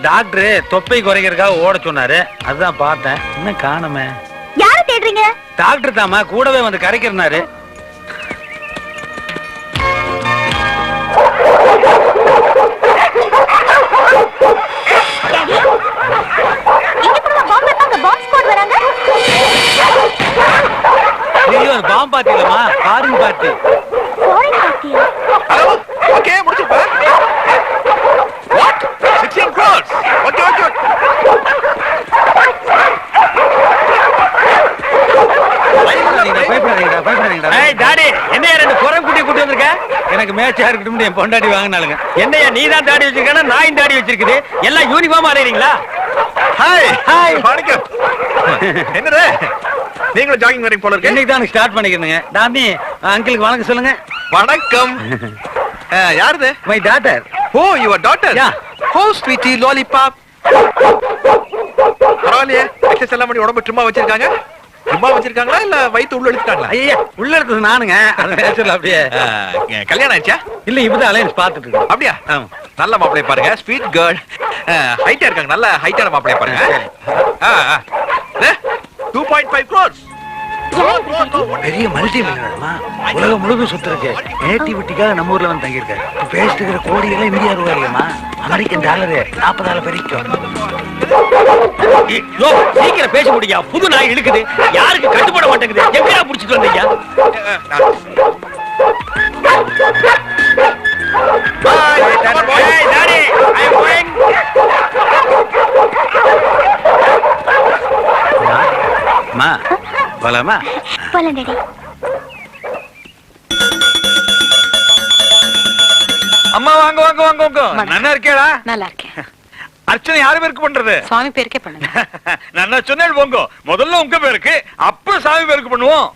Doctor தொப்பை குறைக்கிறதுக்காக ஓட சொன்னாரு, அதுதான் பார்த்தேன். என்ன காணுமே? யார தேடுறீங்க? டாக்டர் தாமா, கூடவே வந்து கரைக்கிறனாரு. ஐயோ, பாம் பார்ட்டி இல்லம்மா, ஃபாரின் பார்ட்டி. ஓகே, முடிச்சுப்பா. What? 16 crores. Okay. எனக்கு மேட்சா இருக்கட்டும் என் பொண்டாடி வாங்கினாலுங்க. என்னையா நீ தான் தாடி வச்சிருக்கா, நான் தாடி வச்சிருக்குது, எல்லாம் யூனிஃபார்ம் அறையறீங்களா? ஹாய் வணக்கம். என்னடா நீங்களும் ஜாகிங் வரீங்க போல இருக்கு. இன்னைக்கு தான் ஸ்டார்ட் பண்ணிக்கிறேங்க. டாமி அங்கிளுக்கு வணக்கம் சொல்லுங்க. வணக்கம். யாருது? My daughter. Oh, your daughter. Yeah. Oh sweetie lollipop. பரவாயில்லையே, எக்ஸஸ் எல்லாம் பண்ணி உடம்பு ட்ரிம்மா வச்சிருக்காங்க. ட்ரிம்மா வச்சிருக்காங்களா இல்ல வயித்து உள்ள எடுத்துட்டாங்களா? ஐயா, உள்ள எடுத்தது நானுங்க. அது நேச்சுரல். அப்படியே கல்யாணம் ஆயிடுச்சா? இல்ல, இப்பதான் அலையன்ஸ் பாத்துட்டு இருக்கோம். அப்படியா? நல்ல மாப்பிளைய பாருங்க, ஸ்வீட் கேர்ள். ஹைட்டா இருக்காங்க, நல்ல ஹைட்டான மாப்பிளைய பாருங்க. 2.5 crores. பெரிய மல்டி மில்லியனர்மா, உலகம் முழுவதும் சுத்திருக்கு. நேட்டிவிட்டிக்காக நம்ம ஊர்ல வந்து தங்கி இருக்காரு. பேசிட்டு இருக்கிற கோடி எல்லாம் இந்தியா ரூபாய் இல்லையம்மா, அமெரிக்கன் டாலரு 40,000 வரைக்கும். சீக்கிரம் பேச முடியா, புது நாய் இழுக்குது, யாருக்கு கட்டுப்பட மாட்டேங்குது. எப்படியா புடிச்சிட்டு வந்தீங்க? போலாமா? போலாம் டாடி. அம்மா வாங்க வாங்க வாங்க வாங்க. நல்லா இருக்கேடா? நல்லா இருக்கேன். அர்ச்சனை யாரு பேருக்கு பண்றது? சுவாமி பேருக்கே பண்ணுங்க. நான் சொன்னேன் போங்க, முதல்ல உங்க பேருக்கு, அப்புறம் சாமி பேருக்கு பண்ணுவோம்.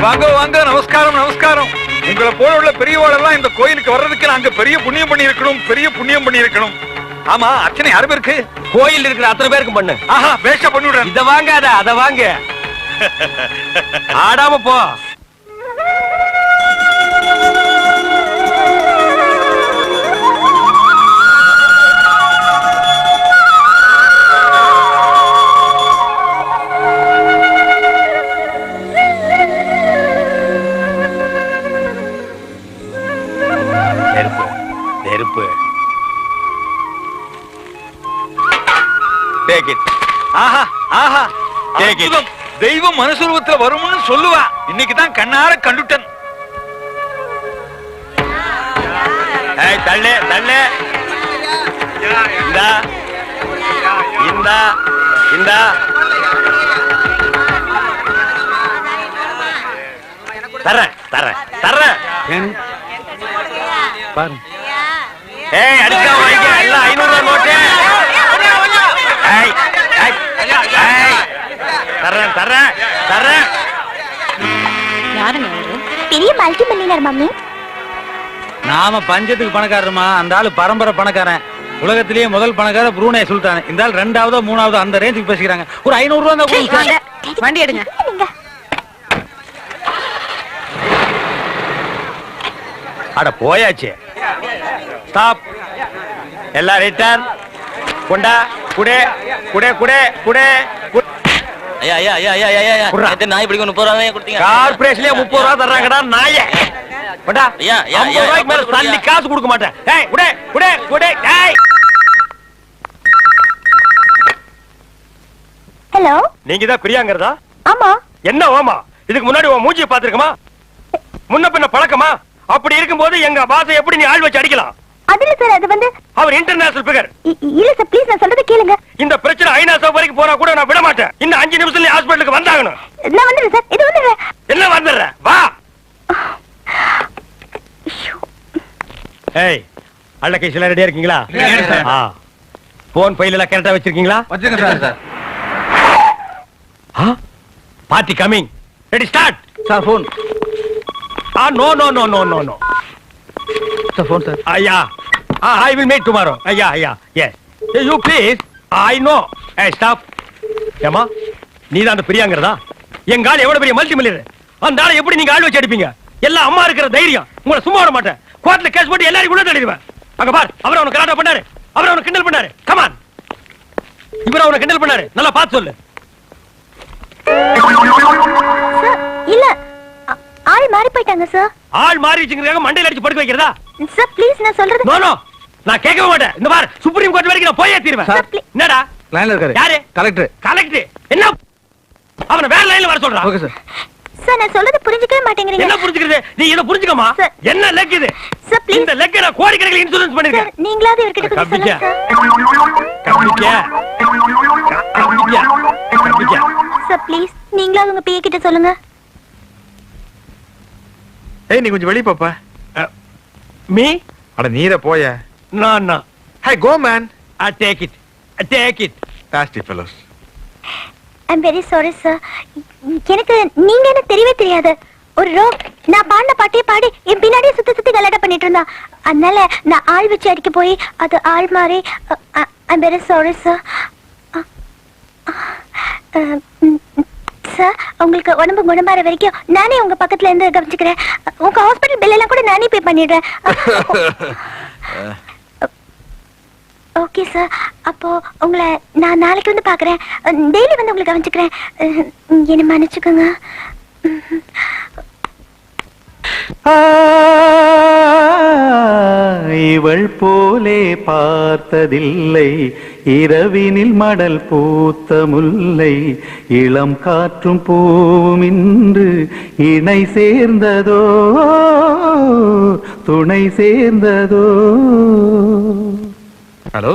வாங்க வாங்க, நமஸ்காரம் நமஸ்காரம். உங்களை போல உள்ள பெரியவாளெல்லாம் இந்த கோயிலுக்கு வர்றதுக்கு நாங்க பெரிய புண்ணியம் பண்ணி இருக்கணும். ஆமா, அர்ச்சனை யாரு பேருக்கு? கோயில் இருக்கிற அத்தனை பேருக்கு பண்ணு. ஆஹா, பேஷா பண்ணிவிடுறேன். இத வாங்காத, அத வாங்க. ஆடாம போ. நெருப்பு. Take it. ஆஹா ஆஹா, அற்புதம். தெய்வம் மனுஷரூபத்துல வரும்னு சொல்லுவா, இன்னைக்கு தான் கண்ணார கண்டுட்டேன். தள்ளு தள்ளு. இந்தா இந்தா இந்தா. தரேன் தரேன் தரேன். பாரு. அடிச்சா வாங்க, எல்லாம் 500 ரூபாய் நோட்டு. தரேன் தரேன் தரேன். யாருங்க அவரு? பெரிய மல்டி மில்லியனர் மம்மி. நாம பஞ்சத்துக்கு பணக்காரமா, அந்த ஆளு பரம்பரை பணக்காரன். உலகத்திலேயே முதல் பணக்கார புரூனே சுல்தான். இந்த ஆள் 2ஆவதோ 3ஆவதோ அந்த ரேஞ்சுக்கு பேசிக்கிறாங்க. ஒரு 500 ரூபாய் தான். வண்டி எடுங்க. அட போயாச்சு. ஸ்டாப். எல்லா ரிட்டர்ன். கொண்டா குடே குடே குடே குடே. ஐயா ஐயா ஐயா ஐயா ஐயா, நேத்து நாய் பிடிக்க 30 ரூபாய் கொடுத்தீங்க. கார்ப்பரேஷன்லயே 30 ரூபாய் தர்றாங்கடா நாயே. கொண்டா. ஐயா 50 ரூபாய்க்கு மேல தள்ளி காசு கொடுக்க மாட்டேன். ஏய் குடே குடே குடே. ஏய். ஹலோ, நீங்க தான் பிரியாங்கறதா? ஆமா. என்ன ஆமா? இதுக்கு முன்னாடி உன் மூஞ்சியை பாத்துருக்கமா? முன்ன பின்ன பழக்கமா? அப்படி இருக்கும்போது எங்க பாச எப்படி நீ ஆள் வச்சு அடிக்கலாம்? அதுல சார் அது வந்து அவர் இன்டர்நேஷனல் பிகர். இல்ல சார் ப்ளீஸ் நான் சொல்றத கேளுங்க. இந்த பிரச்சனை ஐநா சபை வரைக்கும் போனா கூட நான் விட மாட்டேன். இந்த 5 நிமிஷத்துல நீ ஹாஸ்பிடலுக்கு வந்தாகணும். நான் வந்துடுறேன் சார். இது வந்துடுறேன். என்ன வந்துடுற? வா. ஏய், அள்ள கைஸ்ல ரெடியா இருக்கீங்களா? போன் ஃபைல் எல்லாம் கரெக்டா வச்சிருக்கீங்களா? வச்சிருக்கேன் sir. Party coming. Ready start. Sir phone. No no no no no no. Sir phone sir. ஐயா, I will meet tomorrow. ஐயா, yes. You please. I know. Hey, stop. ஏமா, நீதான் அந்த பிரியாங்கிறதா? எங்க ஆள் எவ்வளவு பெரிய மல்டி மில்லியனர். அந்த ஆளை எப்படி நீங்க ஆள் வச்சு அடிப்பீங்க? எல்லாம் அம்மா இருக்கிற தைரியம். உங்களை சும்மா விட மாட்டேன். கோர்ட்ல கேஸ் போட்டு எல்லாரும் உள்ள தள்ளிடுவேன். அங்க பார், அவர் அவனை கலாட்டா பண்ணாரு. அவர் அவனை கிண்டல் பண்ணாரு. Come on. இவர் அவனை கிண்டல் பண்ணாரு. நல்லா பார்த்து சொல்லு. சார் இல்ல ஆள் மாறி போயிட்டாங்க சார். ஆள் மாறி வச்சுக்கிறதுக்காக மண்டையில அடிச்சு படுக்க வைக்கிறதா? சார் ப்ளீஸ் நான் சொல்றது. நோ நோ, நான் கேட்கவே மாட்டேன். இந்த பார், சுப்ரீம் கோர்ட் வரைக்கும் நான் போயே தீருவேன். சார், என்னடா லைன்ல இருக்காரு. யாரு? கலெக்டர். கலெக்டர். என்ன அவனை வேற லைன்ல வர சொல்றான்? Okay sir. சார் நான் சொல்றது புரிஞ்சுக்கவே மாட்டேங்கிறீங்க. என்ன புரிஞ்சுக்கிறது? நீ இத புரிஞ்சுக்கமா? சார். என்ன லெக் இது? Sir please. இந்த லெக் நான் கோடிக்கணக்கில் இன்சூரன்ஸ் பண்ணிருக்கேன். சார் நீங்களாவது இவர்கிட்ட கொஞ்சம் சொல்லுங்க சார். சார் ப்ளீஸ் நீங்களாவது உங்க பிஏ கிட்ட சொல்லுங்க. ஏய், நீ கொஞ்சம் வெளிய பாப்பா. மீ? அட நீத போய. No. Hey, go man. I take it. Nasty fellows. I'm very sorry sir. எனக்கு நீங்க என்ன தெரியவே தெரியாது. ஒரு நான் பாடின பாட்டே பாடி என் பின்னாடியே சுத்தி கலாட்டா பண்ணிட்டு இருந்தா. அதனால நான் ஆள் வச்சு அடிக்க போய் அது ஆள் மாறி. I'm very sorry sir. Sir உங்களுக்கு உடம்பு குணமாற வரைக்கும் நானே உங்க பக்கத்துல இருந்து கவனிச்சுக்கிறேன். உங்க ஹாஸ்பிடல் பில் எல்லாம் கூட நானே பே பண்ணிடுறேன். Okay sir. அப்போ உங்களை நான் நாளைக்கு வந்து பாக்குறேன். டெய்லி வந்து உங்களுக்கு கவனிச்சுக்கிறேன். என்ன மன்னிச்சுக்கோங்க. இவள் போலே பார்த்ததில்லை இரவினில் மடல் பூத்த முல்லை இளம் காற்றும் பூவும் இன்று இணை சேர்ந்ததோ துணை சேர்ந்ததோ. Hello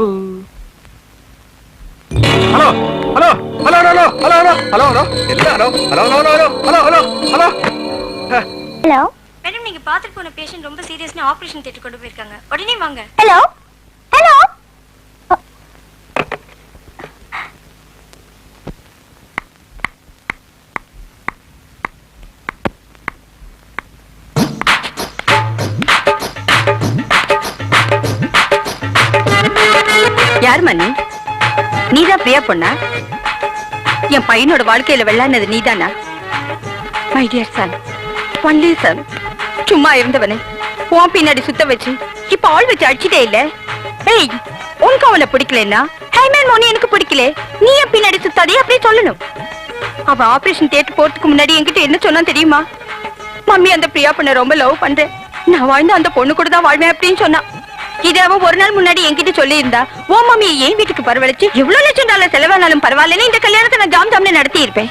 hello hello hello hello hello hello hello இல்ல hello hello hello hello hello hello hello hello madam, நீங்க பாத்துட்டு போன பேஷண்ட் ரொம்ப சீரியஸ்னா ஆபரேஷன் தியேட்டர் கொண்டு போயிருக்காங்க. உடனே வாங்க. Hello hello. யார் மணி? நீதான் பிரியா பொண்ணா? என் பையனோட வாழ்க்கையில வெள்ளானது நீதானா? My dear son, only Sun. சும்மா இருந்தவனே உன் பின்னாடி சுத்த வச்சு இப்ப ஆள் வச்சு அடிச்சுட்டே இல்ல. ஏய், உனக்கு அவனை பிடிக்கலன்னா ஹேமன் மோனி எனக்கு பிடிக்கல, நீ என் பின்னாடி சுத்தாதே அப்படியே சொல்லணும். அவன் ஆபரேஷன் தியேட்டர் போறதுக்கு முன்னாடி என்கிட்ட என்ன சொன்னா தெரியுமா? மம்மி அந்த பிரியா பொண்ணை ரொம்ப லவ் பண்றேன், நான் வாழ்ந்த அந்த பொண்ணு கூட தான் வாழ்வேன் அப்படின்னு சொன்னா. இதை அவன் ஒரு நாள் முன்னாடி என்கிட்ட சொல்லி இருந்தா ஓ மம்மியை என் வீட்டுக்கு வரவழைச்சு எவ்வளவு லட்சம் டாலர் செலவானாலும் பரவாயில்லன்னு இந்த கல்யாணத்தை நான் ஜாம் ஜாம்னு நடத்தி இருப்பேன்.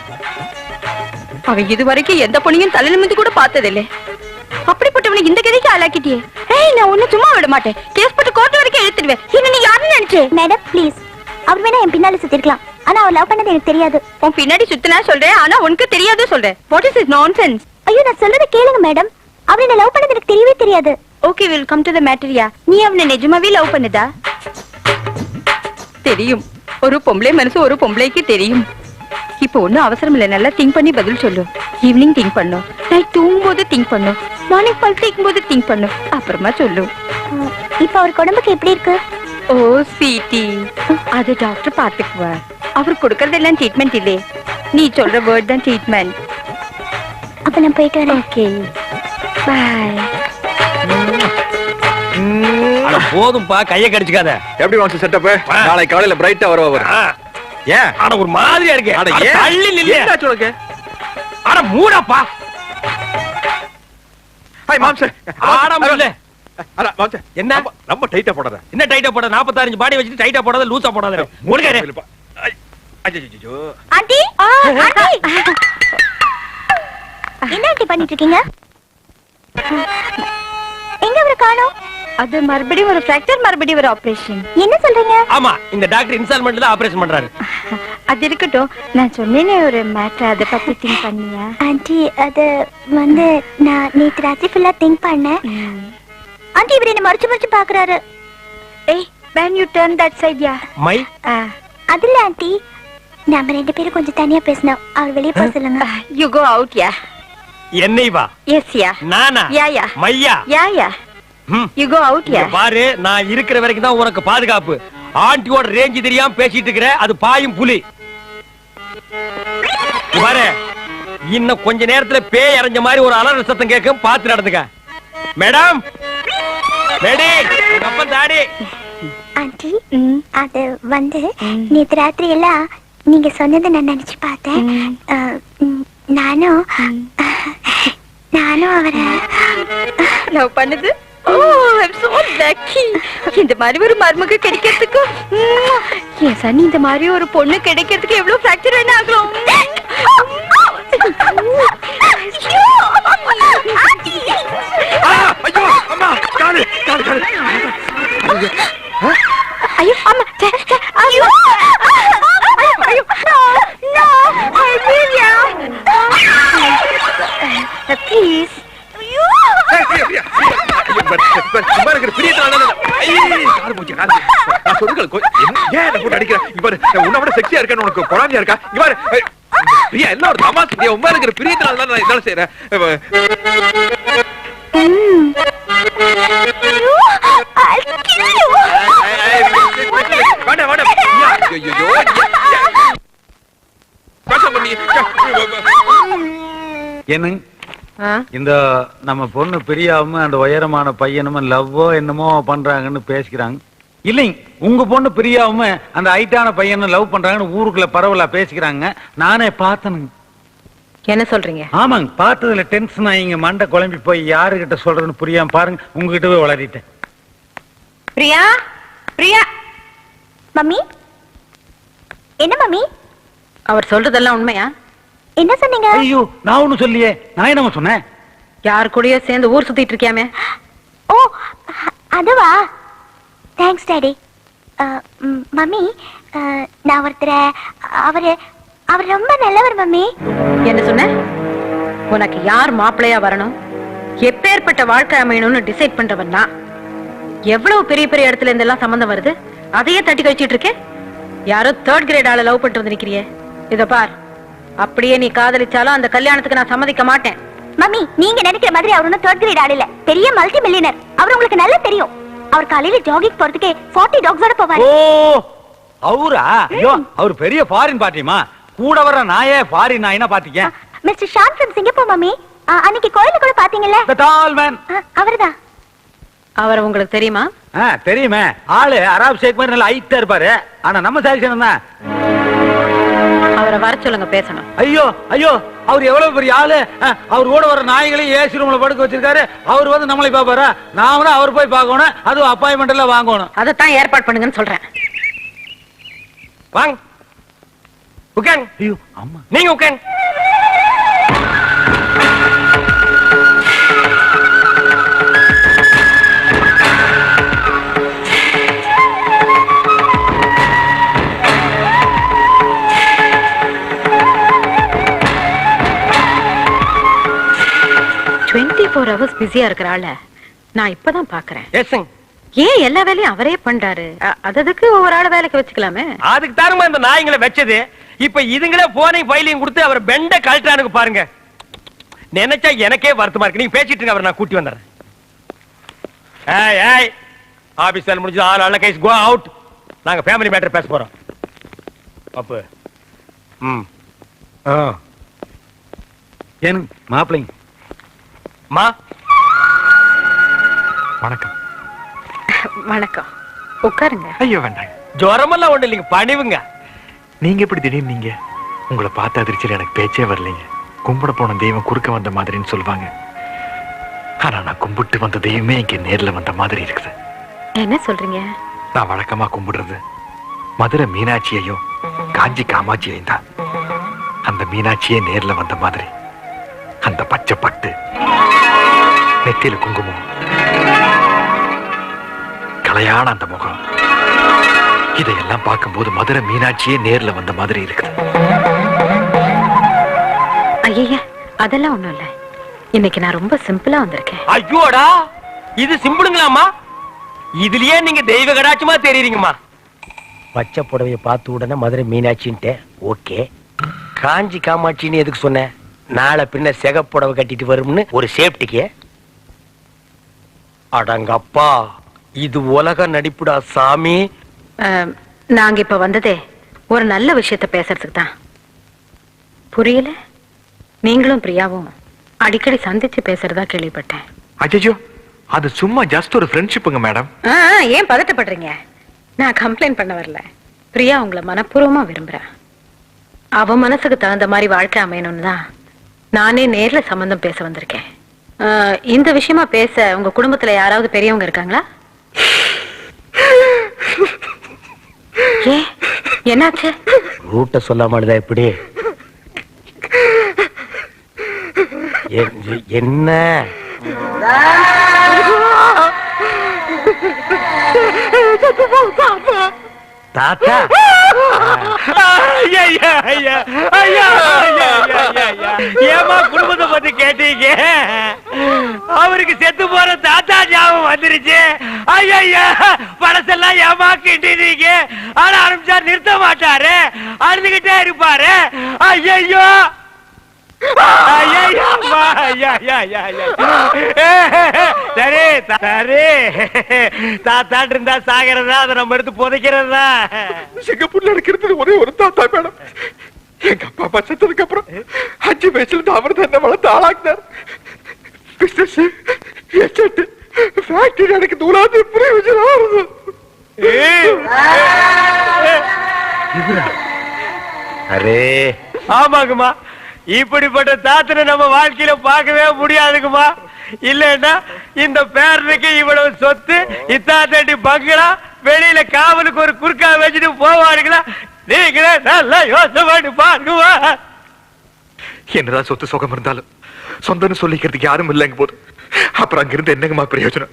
அவன் இதுவரைக்கும் எந்த பொண்ணையும் தலை நிமிந்து கூட பார்த்ததில்லை. அப்படிப்பட்டவனை இந்த கதைக்கு ஆளாக்கிட்டியே. ஏய், நான் ஒண்ணு சும்மா விட மாட்டேன். கேஸ் போட்டு கோர்ட் வரைக்கும் எடுத்துடுவேன். என்ன நீ யாருன்னு நினைச்சே? Madam please. அவர் வேணா என் பின்னால சுத்தி இருக்கலாம், ஆனா அவர் லவ் பண்ணது எனக்கு தெரியாது. உன் பின்னாடி சுத்தினா சொல்றேன், ஆனா உனக்கு தெரியாது சொல்றேன். What is this nonsense? ஐயோ நான் சொல்றத கேளுங்க மேடம். அவர் என்ன லவ் பண்ணது எனக்கு தெரியவே தெரியாது. Okay, will come to the மேட்டரியா. நீ அவனை நிஜமாவே லவ் பண்ணுதா? தெரியும். ஒரு பொம்பளை மனசு ஒரு பொம்பளைக்கு தெரியும். இப்போ ஒன்னும் அவசரம் இல்ல, நல்லா திங்க் பண்ணி பதில் சொல்லு. ஈவினிங் திங்க் பண்ணும், நைட் தூங்கும்போது திங்க் பண்ணும், மார்னிங் பல் தேய்க்கும் போது திங்க் பண்ணும், அப்புறமா சொல்லு. இப்போ அவர் உடம்புக்கு எப்படி இருக்கு? ஓ ஸ்வீட்டி, அது டாக்டர் பாத்துக்குவார். அவர் கொடுக்கறதெல்லாம் ட்ரீட்மெண்ட் இல்லே, நீ சொல்ற வேர்ட் தான் ட்ரீட்மெண்ட். அப்ப நான் போயிட்டு வரேன். Okay bye. அட போதும்பா, கையை கடிச்சுக்காத. எப்படி வாங்க செட்டப்? நாளை காலையில பிரைட்டா வருவார். ஏன்? அட ஒரு மாதிரியா இருக்கு. அட அட ஏன்? தள்ளி நில்லு. என்னாச்சு உனக்கு? அட மூடப்பா. Hi mom sir. ஆட முடியல. அட மாம் சார். என்ன? ரொம்ப டைட்டா போடாத. என்ன டைட்டா போட? 45 பாடி வச்சிட்டு டைட்டா போடாத, லூசா போடாத. முடிக்காதே. ஐயோ. ஆண்டி ஆண்டி என்ன ஆண்டி பண்ணிட்டு இருக்கீங்க? அது மறுபடியும் ஒரு ஃபிராக்சர், மறுபடியும் ஒரு ஆபரேஷன். என்ன சொல்றீங்க? ஆமா, இந்த டாக்டர் இன்ஸ்டால்மெண்ட்ல தான் ஆபரேஷன் பண்றாரு. அது இருக்கட்டும், நான் சொன்னேனே ஒரு மேட்டர், அதை பத்தி திங்க் பண்ணியா? ஆண்டி அது வந்து நான் நேத்து ராத்திரி ஃபுல்லா திங்க் பண்ணேன். ஆண்டி இவர் என்ன மறைச்சு மறைச்சு பாக்குறாரு. ஏய், when you turn that side, yeah. My அதுல ஆண்டி நம்ம ரெண்டு பேரும் கொஞ்சம் தனியா பேசணும். அவர் வெளியே போக சொல்லுங்க. You go out, yeah. என்னை வா. Yes, yeah. நானா? Yeah, yeah. மையா? Yeah, yeah. ம். You go out, இங்க yeah. பாரு, நான் இருக்கிற வரைக்கும் தான் உனக்கு பாதுகாப்பு. ஆண்டியோட ரேஞ்ச் தெரியாம பேசிட்டு இருக்கிற, அது பாயும் புலி. இங்க பாரு, இன்னும் கொஞ்ச நேரத்துல பேய் அரைஞ்ச மாதிரி ஒரு அலறல் சத்தம் கேட்கும், பார்த்து நடந்துக்க. மேடம், மேடி, உங்க அப்பன் தாடி. ஆண்டி அது வந்து நேத்து ராத்திரி எல்லாம் நீங்க சொன்னதை நான் நினைச்சு பார்த்தேன். நானும் அவரை லவ் பண்ணுது. Oh, I'm so lucky. இந்த மாதிரி ஒரு மருமக கிடைக்கிறதுக்கு என் சனி இந்த மாதிரி ஒரு பொண்ணு கிடைக்கிறதுக்கு எவ்வளவு ஃபிராக்சர் என்ன ஆகும். ஐயோ அம்மா, காலு காலு காலு. ஐயோ அம்மா, ஐயோ ஐயோ, no, Olivia, please. சும்மா இருக்கிற பிரியத்தினால காலு போச்சு, காலு. நான் சொல்லுங்கள், ஏன் என்ன போட்டு அடிக்கிற? இவர் உன்னை விட செக்ஸியா இருக்கேன்னு உனக்கு குழந்தையா இருக்கா? இவர் பிரியா எல்லாம் ஒரு தமாசு. உமா இருக்கிற பிரியத்தினால தான் நான் இதெல்லாம் செய்யறேன். வேண்டாம் வேண்டாம். ஐயோ என்னங்க இந்த நம்ம பொண்ணு பிரியாவும் அந்த உயரமான பையனும் லவ்வோ என்னமோ பண்றாங்கன்னு பேசிக்கிறாங்க. இல்லைங்க, உங்க பொண்ணு பிரியாவும் அந்த ஹைட்டான பையனும் லவ் பண்றாங்கன்னு ஊருக்குள்ள பரவலா பேசிக்கிறாங்க. நானே பார்த்தனுங்க. என்ன சொல்றீங்க? ஆமாங்க, பார்த்ததுல டென்ஷன் ஆகிங்க, மண்டை குழம்பி போய் யாருகிட்ட சொல்றேன்னு புரியாம பாருங்க, உங்ககிட்ட போய் வளரிட்டேன். பிரியா, பிரியா. மம்மி, என்ன மம்மி? அவர் சொல்றதெல்லாம் உண்மையா? என்ன சொன்னீங்க? ஐயோ, நான் ஒண்ணும் சொல்லியே. நான் என்னமா சொன்னேன்? யார் கூடயோ சேர்ந்து ஊர் சுத்திட்டு இருக்கியாமே? ஓ அதுவா? Thanks daddy. மம்மி, நான் ஒருத்தரை அவர் ரொம்ப நல்லவர் மம்மி. என்ன சொன்ன? உனக்கு யார் மாப்பிள்ளையா வரணும், எப்பேற்பட்ட வாழ்க்கை அமையணும்னு டிசைட் பண்றவன் தான். எவ்வளவு பெரிய பெரிய இடத்துல இருந்தெல்லாம் சம்பந்தம் வருது, அதையே தட்டி கழிச்சிட்டு இருக்கே. யாரோ 3rd கிரேட் ஆள லவ் பண்ணிட்டு வந்து நிக்கிறியே. இத பார், அப்படியே நீ காதலிச்சாலும் அந்த கல்யாணத்துக்கு நான் சம்மதிக்க மாட்டேன். மம்மி, நீங்க நினைக்கிற மாதிரி அவர் ஒன்னும் 3rd கிரேட் ஆள் இல்ல. பெரிய மல்டி மில்லியனர். அவர் உங்களுக்கு நல்லா தெரியும். அவர் காலையில ஜாகிங் போறதுக்கே 40 டாக்ஸோட போவாரு. ஓ அவரா? ஐயோ, அவர் பெரிய ஃபாரின் பார்ட்டிமா. கூட வர நாயே ஃபாரின் நாயினா பாத்தீங்க. Mister Shawn from Singapore mummy. அன்னைக்கு கோயில கூட பாத்தீங்கல்ல? The tall man. அவர்தான். அவர் உங்களுக்கு தெரியுமா? தெரியுமே. ஆளு அராப் ஷேக் மாதிரி நல்ல ஹைட்டா இருப்பாரு. ஆனா நம்ம சாரிசனம் தான். அவரை வர சொல்லுங்க, பேசணும். ஐயோ ஐயோ, அவர் எவ்வளவு பெரிய ஆளு. அவர் கூட வர நாய்களையும் ஏசி ரூம்ல படுக்க வச்சிருக்காரு. அவர் வந்து நம்மளை பாப்பாரா? நாம அவர் போய் பார்க்கணும். அதுவும் அப்பாயின்மெண்ட் எல்லாம் வாங்கணும். அதைத்தான் ஏற்பாடு பண்ணுங்கன்னு சொல்றேன். வாங்க உட்காங்க. ஐயோ அம்மா, நீங்க உட்காங்க. பிஸியா இருக்கிறாள். நான் இப்பதான் பாக்குறேன். எஸ்ங்க. ஏன் எல்லா வேலையும் அவரே பண்றாரு? அதுக்கு ஒவ்வொரு ஆள வேலைக்கு வச்சுக்கலாமே. அதுக்கு தாருமா இந்த நாய்களை வச்சது. இப்ப இதுங்களே போனையும் ஃபைலையும் கொடுத்து அவர் பெண்ட கழட்டானுக்கு பாருங்க. நினைச்சா எனக்கே வருத்தமா இருக்கு. நீங்க பேசிட்டு இருங்க, அவர் நான் கூட்டி வந்துடுறேன். ஏய் ஏய், ஆபீஸ் வேலை முடிஞ்சு ஆள் அல்ல கைஸ், கோ அவுட். நாங்க ஃபேமிலி மேட்டர் பேச போறோம். அப்ப ஏன் மாப்பிள்ளைங்க? மா வணக்கம். வணக்கம், உட்காருங்க. ஐயோ வேண்டாங்க. ஜுரமெல்லாம் ஒண்ணு இல்லைங்க, பணிவுங்க. நீங்க எப்படி திடீர்னு நீங்க? உங்களை பார்த்த அதிர்ச்சியில் எனக்கு பேச்சே வரலைங்க. கும்பிட போன தெய்வம் குறுக்க வந்த மாதிரின்னு சொல்லுவாங்க. ஆனா நான் கும்பிட்டு வந்த தெய்வமே இங்க நேர்ல வந்த மாதிரி இருக்குது. என்ன சொல்றீங்க? நான் வழக்கமா கும்பிடுறது மதுரை மீனாட்சியையும் காஞ்சி காமாட்சியையும் தான். அந்த மீனாட்சியே நேர்ல வந்த மாதிரி அந்த பச்சை பட்டு, நெத்தியில குங்குமம், கலையான அந்த முகம், இதையெல்லாம் பார்க்கும்போது மதுரை மீனாட்சியே நேர்ல வந்த மாதிரி இருக்கு. ஐயா அதெல்லாம் ஒண்ணும் இல்ல. இன்னைக்கு நான் ரொம்ப சிம்பிளா வந்திருக்கேன். ஐயோடா, இது சிம்பிளுங்களாமா? இதுலயே நீங்க தெய்வ கடாட்சமா தெரியுறீங்கம்மா. பச்சை புடவைய பார்த்த உடனே மதுரை மீனாட்சின்ட்டு ஓகே. காஞ்சி காமாட்சின்னு எதுக்கு சொன்ன? நாளை பின்ன சிகப்புடவை கட்டிட்டு வரும்னு ஒரு சேஃப்டிக்கு. அடங்கப்பா, இது உலக நடிப்புடா சாமி. நாங்க இப்ப வந்ததே ஒரு நல்ல விஷயத்த பேசுறதுக்கு தான். புரியல? நீங்களும் பிரியாவும் அடிக்கடி சந்திச்சு பேசுறதா கேள்விப்பட்டேன். அஜய்யோ, அது சும்மா ஜஸ்ட் ஒரு ஃப்ரெண்ட்ஷிப்புங்க மேடம். ஏன் பதட்டப்படுறீங்க? நான் கம்ப்ளைண்ட் பண்ண வரல. பிரியா உங்களை மனப்பூர்வமா விரும்புறா. அவ மனசுக்கு தகுந்த மாதிரி வாழ்க்கை அமையணும்னு தான் நானே நேர்ல சம்பந்தம் பேச வந்திருக்கேன். இந்த விஷயமா பேச உங்க குடும்பத்துல யாராவது பெரியவங்க இருக்காங்களா? ஏ என்னாச்சு? ரூட்ட சொல்லாமலுதா எப்படி? என்ன தாத்தா? ஏமா குடும்பத்தை பத்தி கேட்டீங்க? அவருக்கு செத்து போற தாத்தா ஞாபகம் வந்துருச்சு. ஐயா, பழசெல்லாம் ஏமா கிட்டீங்க? ஆனா ஆரம்பிச்சா நிறுத்த மாட்டாரு, அழுதுகிட்டே இருப்பாரு. ஐயோ சரி சரி, தாத்தாட்டு இருந்தா சாகிறதா, அதை நம்ம எடுத்து புதைக்கிறதா? சிங்கப்பூர்ல இருக்கிறது ஒரே ஒரு தாத்தா மேடம். எங்க அப்பா அப்பா செத்ததுக்கு அப்புறம் 5 வயசுல இருந்து அவர் தான் என்ன வளர்த்து ஆளாக்குனார். பிசினஸ், எஸ்டேட், ஃபேக்டரி எனக்கு தூளாது பிரயோஜனம். அரே ஆமாங்கம்மா, இப்படிப்பட்ட தாத்தனை நம்ம வாழ்க்கையில பார்க்கவே முடியாதுக்குமா. இல்லன்னா இந்த பேரனுக்கு இவ்வளவு சொத்து, இத்தாத்தடி பங்களா, வெளியில காவலுக்கு ஒரு குறுக்கா வச்சுட்டு போவாருங்களா? நீங்களே நல்லா யோசனை பண்ணி பாருங்கம்மா. என்னதான் சொத்து சுகம் இருந்தாலும் சொந்தம்னு சொல்லிக்கிறதுக்கு யாரும் இல்லைங்க போது அப்புறம் அங்கிருந்து என்னங்கம்மா பிரயோஜனம்?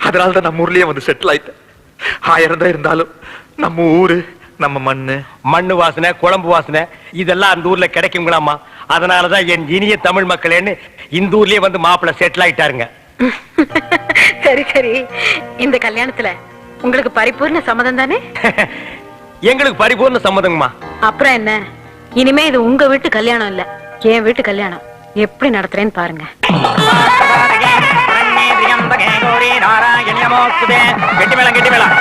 அதனாலதான் நம்ம ஊர்லயே வந்து செட்டில் ஆயிட்டேன். 1000 தான் இருந்தாலும் நம்ம ஊரு, நம்ம மண்ணு வாசனை, குழம்பு வாசனை இதெல்லாம் அந்த ஊர்ல கிடைக்குங்களாமா. அதனாலதான் என் இனிய தமிழ் மக்களேன்னு இந்த ஊர்லயே வந்து மாப்பிள்ளை செட்டில் ஆயிட்டாருங்க. சரி சரி, இந்த கல்யாணத்துல உங்களுக்கு பரிபூர்ண சம்மதம் தானே? எங்களுக்கு பரிபூர்ண சம்மதங்கம்மா. அப்புறம் என்ன, இனிமே இது உங்க வீட்டு கல்யாணம் இல்ல, என் வீட்டு கல்யாணம். எப்படி நடத்துறேன்னு பாருங்க. கெட்டி மேளம் கெட்டி மேளம்.